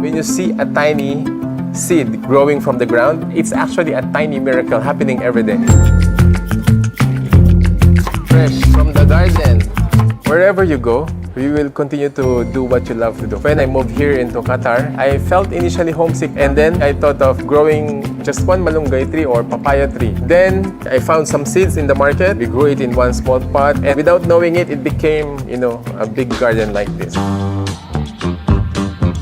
When you see a tiny seed growing from the ground, it's actually a tiny miracle happening every day. Fresh from the garden. Wherever you go, you will continue to do what you love to do. When I moved here into Qatar, I felt initially homesick, and then I thought of growing just one malunggay tree or papaya tree. Then I found some seeds in the market. We grew it in one small pot, and without knowing it, it became, a big garden like this.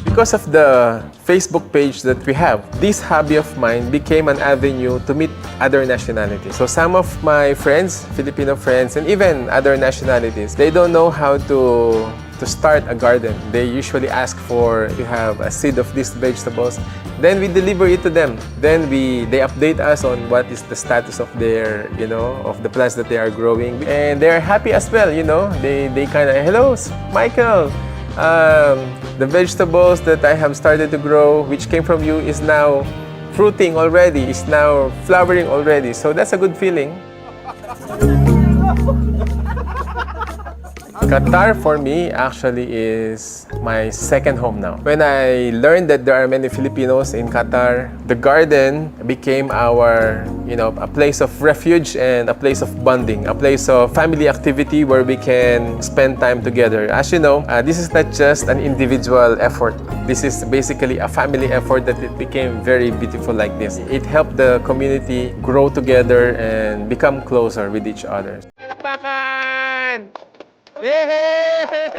Because of the Facebook page that we have, this hobby of mine became an avenue to meet other nationalities. So some of my friends, Filipino friends, and even other nationalities, they don't know how to start a garden. They usually ask for, you have a seed of these vegetables. Then we deliver it to them. Then they update us on what is the status of their, of the plants that they are growing. And they're happy as well, They kind of, hello, Michael. The vegetables that I have started to grow, which came from you, is now fruiting already, is now flowering already. So that's a good feeling. Qatar for me actually is my second home now. When I learned that there are many Filipinos in Qatar, the garden became our, a place of refuge and a place of bonding, a place of family activity where we can spend time together. As you know, this is not just an individual effort. This is basically a family effort that it became very beautiful like this. It helped the community grow together and become closer with each other.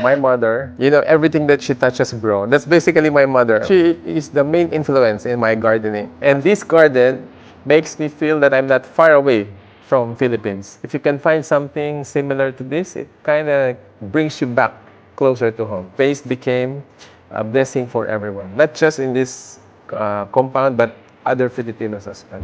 My mother, everything that she touches grows. That's basically my mother. She is the main influence in my gardening. And this garden makes me feel that I'm not far away from Philippines. If you can find something similar to this, it kind of brings you back closer to home. Space became a blessing for everyone, not just in this compound, but other Filipinos as well.